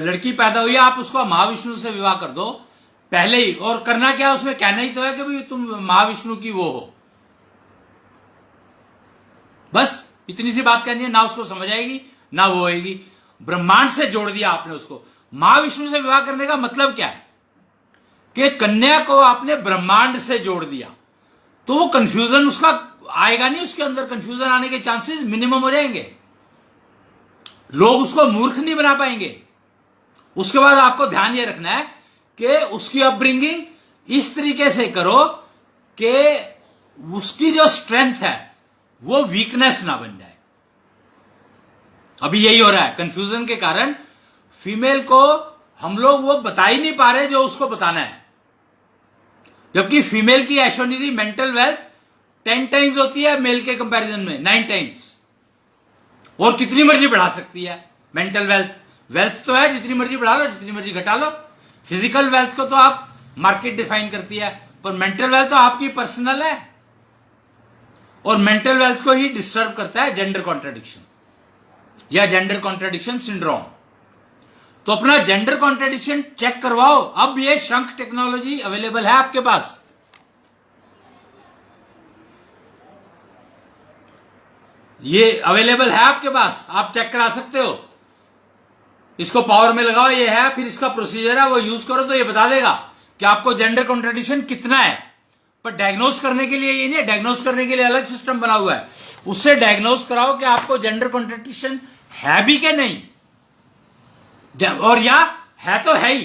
लड़की पैदा हुई है, आप उसको महाविष्णु से विवाह कर दो पहले ही, और करना क्या है उसमें, कहना ही तो है कि भाई तुम महाविष्णु की वो हो, बस इतनी सी बात करनी है, ना उसको समझ आएगी ना वो होएगी। ब्रह्मांड से जोड़ दिया आपने उसको। महाविष्णु से विवाह करने का मतलब क्या है कि कन्या को आपने ब्रह्मांड से जोड़ दिया, तो वो कंफ्यूजन उसका आएगा नहीं, उसके अंदर कंफ्यूजन आने के चांसेस मिनिमम हो जाएंगे, लोग उसको मूर्ख नहीं बना पाएंगे। उसके बाद आपको ध्यान ये रखना है कि उसकी अपब्रिंगिंग इस तरीके से करो कि उसकी जो स्ट्रेंथ है वो वीकनेस ना बन जाए। अभी यही हो रहा है, कंफ्यूजन के कारण फीमेल को हम लोग वो बता ही नहीं पा रहे जो उसको बताना है, जबकि फीमेल की ऐशोनिधि मेंटल वेल्थ 10 टाइम्स होती है मेल के कंपैरिजन में, 9 टाइम्स, और कितनी मर्जी बढ़ा सकती है मेंटल वेल्थ। वेल्थ तो है, जितनी मर्जी बढ़ा लो, जितनी मर्जी घटा लो। फिजिकल वेल्थ को तो आप मार्केट डिफाइन करती है, पर मेंटल वेल्थ तो आपकी पर्सनल है, और मेंटल वेल्थ को ही डिस्टर्ब करता है जेंडर कॉन्ट्राडिक्शन या जेंडर कॉन्ट्राडिक्शन सिंड्रोम। तो अपना जेंडर कॉन्ट्राडिक्शन चेक करवाओ। अब ये शंख टेक्नोलॉजी अवेलेबल है आपके पास, ये अवेलेबल है आपके पास, आप चेक करा सकते हो। इसको पावर में लगाओ, ये है, फिर इसका प्रोसीजर है, वो यूज करो तो ये बता देगा कि आपको जेंडर कॉन्ट्राडिक्शन कितना है। पर डायग्नोस करने के लिए ये नहीं है, डायग्नोस करने के लिए अलग सिस्टम बना हुआ है, उससे डायग्नोस कराओ कि आपको जेंडर कॉन्ट्राडिक्शन है भी कि नहीं, और या है तो है ही,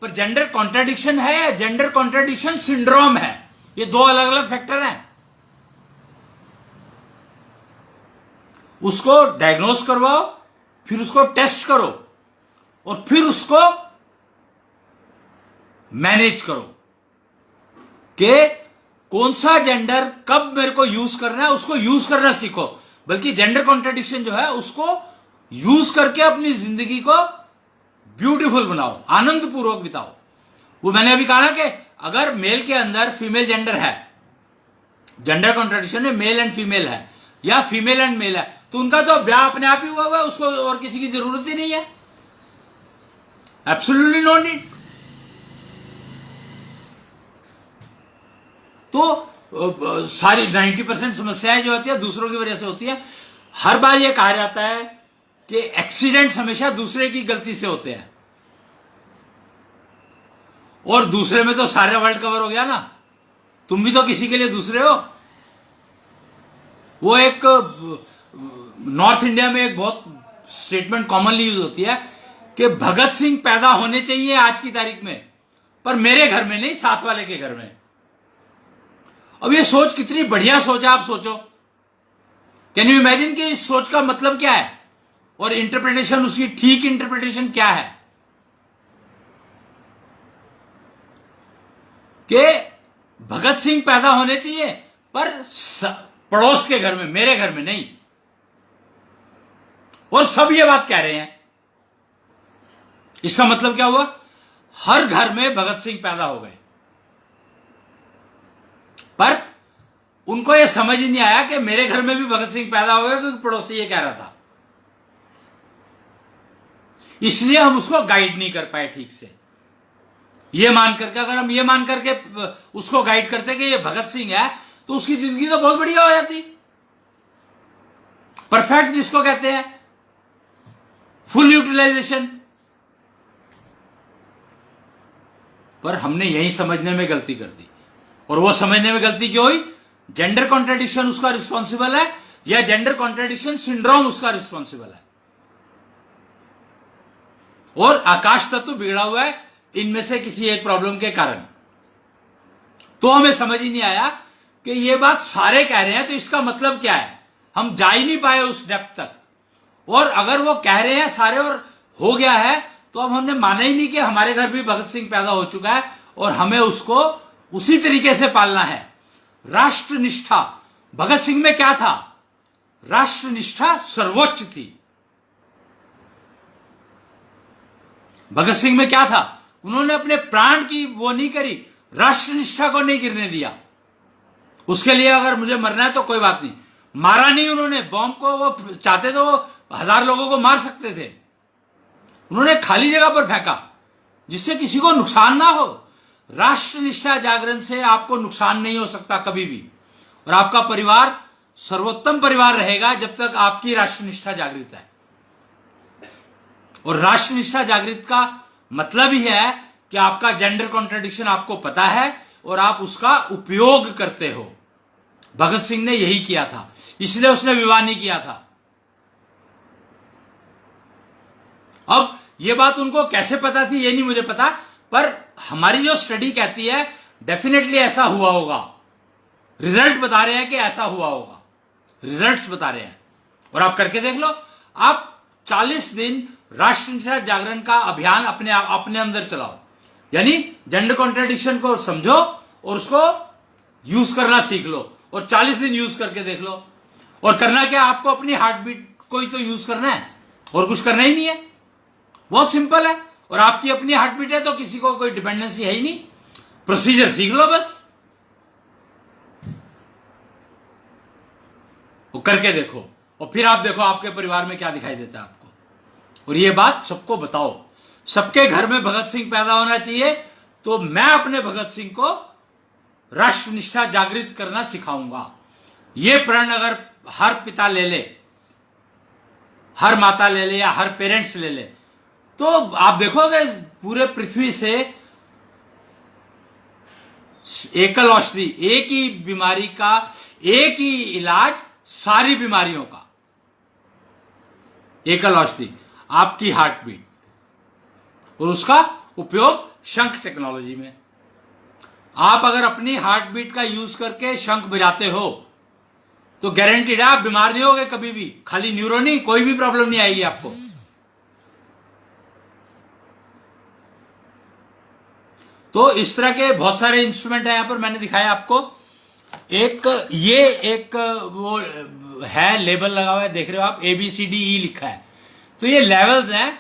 पर जेंडर कॉन्ट्राडिक्शन है या जेंडर कॉन्ट्राडिक्शन सिंड्रोम है, ये दो अलग अलग फैक्टर हैं। उसको डायग्नोस करवाओ, फिर उसको टेस्ट करो, और फिर उसको मैनेज करो कि कौन सा जेंडर कब मेरे को यूज करना है, उसको यूज करना सीखो। बल्कि जेंडर कॉन्ट्राडिक्शन जो है उसको यूज करके अपनी जिंदगी को ब्यूटीफुल बनाओ, आनंद पूर्वक बिताओ। वो मैंने अभी कहा ना कि अगर मेल के अंदर फीमेल जेंडर है, जेंडर कॉन्ट्राडिक्शन में मेल एंड फीमेल है, या फीमेल एंड मेल है, तो उनका तो ब्याह अपने आप ही हुआ हुआ है, उसको और किसी की जरूरत ही नहीं है, एब्सोल्युटली नो नीड। तो सारी 90% समस्याएं जो होती है दूसरों की वजह से होती है। हर बार यह कहा जाता है कि एक्सीडेंट्स हमेशा दूसरे की गलती से होते हैं, और दूसरे में तो सारे वर्ल्ड कवर हो गया ना, तुम भी तो किसी के लिए दूसरे हो। वो एक नॉर्थ इंडिया में एक बहुत स्टेटमेंट कॉमनली यूज होती है कि भगत सिंह पैदा होने चाहिए आज की तारीख में, पर मेरे घर में नहीं, साथ वाले के घर में। अब ये सोच कितनी बढ़िया सोच है, आप सोचो, कैन यू इमेजिन कि इस सोच का मतलब क्या है और इंटरप्रिटेशन, उसकी ठीक इंटरप्रिटेशन क्या है कि भगत सिंह पैदा होने चाहिए पर पड़ोस के घर में, मेरे घर में नहीं। और सब ये बात कह रहे हैं, इसका मतलब क्या हुआ, हर घर में भगत सिंह पैदा हो गए, पर उनको यह समझ ही नहीं आया कि मेरे घर में भी भगत सिंह पैदा हो गए क्योंकि पड़ोसी ये कह रहा था, इसलिए हम उसको गाइड नहीं कर पाए ठीक से। ये मान करके, अगर हम ये मान करके उसको गाइड करते कि ये भगत सिंह है, तो उसकी जिंदगी तो बहुत बढ़िया हो जाती, परफेक्ट जिसको कहते हैं, फुल यूटिलाइजेशन। पर हमने यही समझने में गलती कर दी, और वो समझने में गलती क्यों हुई, जेंडर कॉन्ट्राडिक्शन उसका रिस्पॉन्सिबल है या जेंडर कॉन्ट्राडिक्शन सिंड्रोम उसका रिस्पॉन्सिबल है, और आकाश तत्व बिगड़ा हुआ है इनमें से किसी एक प्रॉब्लम के कारण। तो हमें समझ ही नहीं आया कि ये बात सारे कह रहे हैं, तो इसका मतलब क्या है, हम जा ही नहीं पाए उस डेप्थ तक। और अगर वो कह रहे हैं सारे और हो गया है, तो अब हमने माना ही नहीं कि हमारे घर भी भगत सिंह पैदा हो चुका है और हमें उसको उसी तरीके से पालना है। राष्ट्रनिष्ठा, भगत सिंह में क्या था? राष्ट्रनिष्ठा सर्वोच्च थी। भगत सिंह में क्या था? उन्होंने अपने प्राण की वो नहीं करी, राष्ट्रनिष्ठा को नहीं गिरने दिया। उसके लिए अगर मुझे मरना है तो कोई बात नहीं, मारा नहीं उन्होंने बॉम्ब को। वो चाहते तो वो 1000 लोगों को मार सकते थे, उन्होंने खाली जगह पर फेंका जिससे किसी को नुकसान ना हो। राष्ट्रनिष्ठा जागरण से आपको नुकसान नहीं हो सकता कभी भी, और आपका परिवार सर्वोत्तम परिवार रहेगा जब तक आपकी राष्ट्रनिष्ठा जागृत है। और राष्ट्रनिष्ठा जागृत का मतलब ही है कि आपका जेंडर कॉन्ट्रडिक्शन आपको पता है और आप उसका उपयोग करते हो। भगत सिंह ने यही किया था, इसलिए उसने विवाह नहीं किया था। अब यह बात उनको कैसे पता थी ये नहीं मुझे पता, पर हमारी जो स्टडी कहती है डेफिनेटली ऐसा हुआ होगा। रिजल्ट बता रहे हैं कि ऐसा हुआ होगा, रिजल्ट्स बता रहे हैं। और आप करके देख लो। आप 40 दिन राष्ट्रनिष्ठा जागरण का अभियान अपने अंदर चलाओ, यानी जेंडर कॉन्ट्रडिक्शन को समझो और उसको यूज करना सीख लो, और 40 दिन यूज करके देख लो। और करना क्या? आपको अपनी हार्ट बीट को ही तो यूज करना है, और कुछ करना ही नहीं है। बहुत सिंपल है। और आपकी अपनी हार्ट बीट है तो किसी को कोई डिपेंडेंसी है ही नहीं। प्रोसीजर सीख लो बस, वो करके देखो, और फिर आप देखो आपके परिवार में क्या दिखाई देता है आपको। और ये बात सबको बताओ। सबके घर में भगत सिंह पैदा होना चाहिए। तो मैं अपने भगत सिंह को राष्ट्रनिष्ठा जागृत करना सिखाऊंगा। ये प्रण अगर हर पिता ले ले, हर माता ले ले, या हर पेरेंट्स ले ले, तो आप देखोगे पूरे पृथ्वी से एकल औषधि, एक ही बीमारी का एक ही इलाज सारी बीमारियों का, एकल औषधि आपकी हार्ट बीट, और उसका उपयोग शंख टेक्नोलॉजी में। आप अगर अपनी हार्ट बीट का यूज करके शंख बजाते हो तो गारंटीड है आप बीमार नहीं होगे कभी भी। खाली न्यूरो नहीं, कोई भी प्रॉब्लम नहीं आएगी आपको। तो इस तरह के बहुत सारे इंस्ट्रूमेंट है यहां पर मैंने दिखाया आपको। ये एक वो है, लेबल लगा हुआ है, देख रहे हो आप, ABCDE लिखा है। तो ये लेवल्स हैं,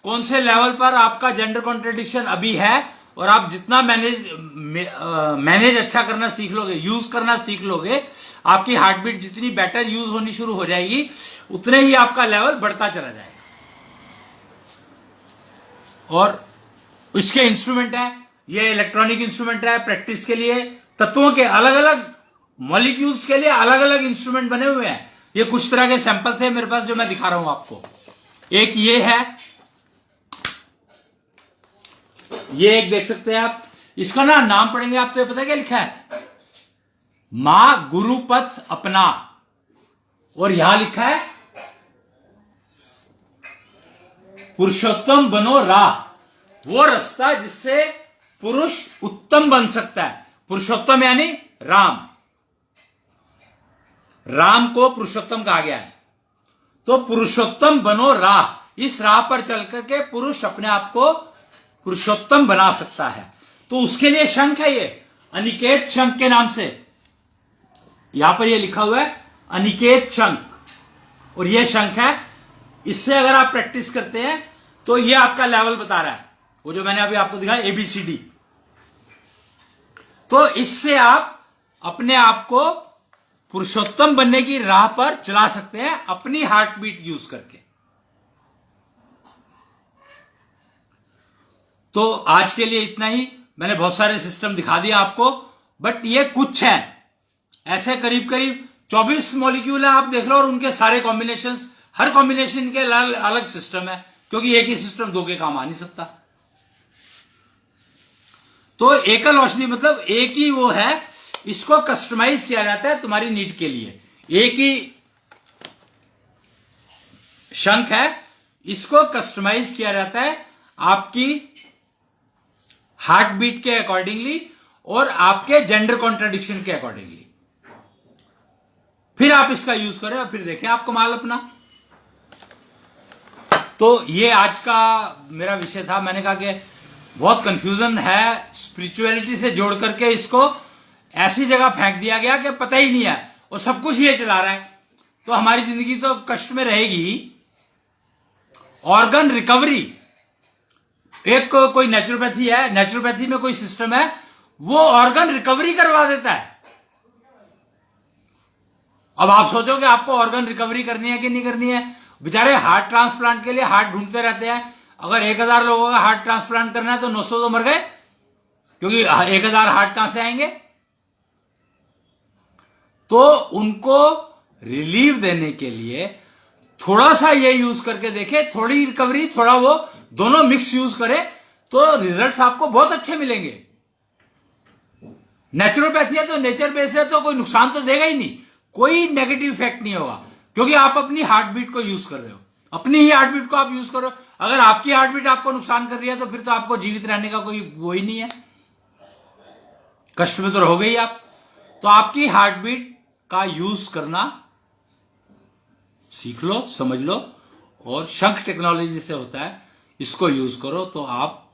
कौन से लेवल पर आपका जेंडर कॉन्ट्रडिक्शन अभी है। और आप जितना मैनेज अच्छा करना सीख लोगे, यूज करना सीख लोगे, आपकी हार्ट बीट जितनी बेटर यूज होनी शुरू हो जाएगी, उतने ही आपका लेवल बढ़ता चला जाएगा। और इसके इंस्ट्रूमेंट है, ये इलेक्ट्रॉनिक इंस्ट्रूमेंट है प्रैक्टिस के लिए। तत्वों के अलग अलग मॉलिक्यूल्स के लिए अलग अलग इंस्ट्रूमेंट बने हुए हैं। ये कुछ तरह के सैंपल थे मेरे पास जो मैं दिखा रहा हूं आपको। एक ये है, ये एक देख सकते हैं आप। इसका ना नाम पढ़ेंगे आप तो पता क्या लिखा है? मां गुरुपथ अपना। और यहां लिखा है पुरुषोत्तम बनो राह, वो रास्ता जिससे पुरुष उत्तम बन सकता है। पुरुषोत्तम यानी राम, राम को पुरुषोत्तम कहा गया है। तो पुरुषोत्तम बनो राह, इस राह पर चल करके पुरुष अपने आप को पुरुषोत्तम बना सकता है। तो उसके लिए शंख है, ये अनिकेत शंख के नाम से, यहां पर ये लिखा हुआ है अनिकेत शंख। और ये शंख है, इससे अगर आप प्रैक्टिस करते हैं तो ये आपका लेवल बता रहा है, वो जो मैंने अभी आपको दिखाया ABCD। तो इससे आप अपने आप को पुरुषोत्तम बनने की राह पर चला सकते हैं अपनी हार्ट बीट यूज करके। तो आज के लिए इतना ही। मैंने बहुत सारे सिस्टम दिखा दिया आपको, बट ये कुछ है, ऐसे करीब करीब 24 मॉलिक्यूल है, आप देख लो। और उनके सारे कॉम्बिनेशंस, हर कॉम्बिनेशन के अलग सिस्टम है, क्योंकि एक ही सिस्टम दो के काम आ नहीं सकता। तो एकल औषधि मतलब एक ही वो है, इसको कस्टमाइज किया जाता है तुम्हारी नीड के लिए। एक ही शंख है, इसको कस्टमाइज किया जाता है आपकी हार्ट बीट के अकॉर्डिंगली और आपके जेंडर कॉन्ट्रडिक्शन के अकॉर्डिंगली। फिर आप इसका यूज करें और फिर देखें आप कमाल अपना। तो ये आज का मेरा विषय था। मैंने कहा कि बहुत कंफ्यूजन है, स्पिरिचुअलिटी से जोड़ करके इसको ऐसी जगह फेंक दिया गया कि पता ही नहीं है, और सब कुछ ये चला रहा है, तो हमारी जिंदगी तो कष्ट में रहेगी। ऑर्गन रिकवरी, एक कोई नेचुरोपैथी है, नेचुरोपैथी में कोई सिस्टम है, वो ऑर्गन रिकवरी करवा देता है। अब आप सोचो कि आपको ऑर्गन रिकवरी करनी है कि नहीं करनी है। बेचारे हार्ट ट्रांसप्लांट के लिए हार्ट ढूंढते रहते हैं। अगर 1000 लोगों का हार्ट ट्रांसप्लांट करना है तो 900 तो मर गए, क्योंकि 1000 हार्ट कहां से आएंगे। तो उनको रिलीफ देने के लिए थोड़ा सा ये यूज करके देखे, थोड़ी रिकवरी, थोड़ा वो, दोनों मिक्स यूज करे तो रिजल्ट्स आपको बहुत अच्छे मिलेंगे। नेचुरोपैथी है तो नेचर बेस्ड है, तो कोई नुकसान तो देगा ही नहीं, कोई नेगेटिव इफेक्ट नहीं होगा, क्योंकि आप अपनी हार्ट बीट को यूज कर रहे हो, अपनी ही हार्ट बीट को आप यूज करो। अगर आपकी हार्ट बीट आपको नुकसान कर रही है तो फिर तो आपको जीवित रहने का कोई वो ही नहीं है, कष्ट में तो रहोगे ही आप। तो आपकी हार्ट बीट का यूज करना सीख लो, समझ लो, और शंख टेक्नोलॉजी से होता है, इसको यूज करो तो आप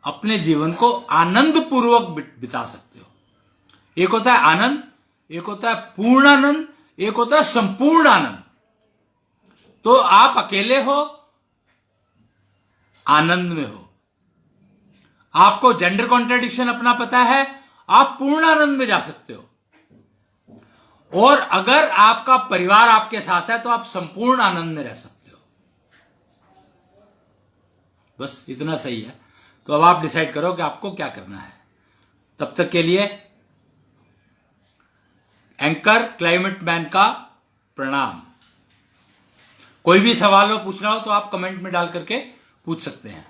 अपने जीवन को आनंद पूर्वक बिता सकते हो। एक होता है आनंद, एक होता है पूर्ण आनंद, एक होता है संपूर्ण आनंद। तो आप अकेले हो, आनंद में हो, आपको जेंडर कॉन्ट्रडिक्शन अपना पता है, आप पूर्ण आनंद में जा सकते हो। और अगर आपका परिवार आपके साथ है तो आप संपूर्ण आनंद में रह सकते हो। बस इतना सही है। तो अब आप डिसाइड करो कि आपको क्या करना है। तब तक के लिए एंकर क्लाइमेट मैन का प्रणाम। कोई भी सवाल हो, पूछना हो तो आप कमेंट में डाल करके पूछ सकते हैं।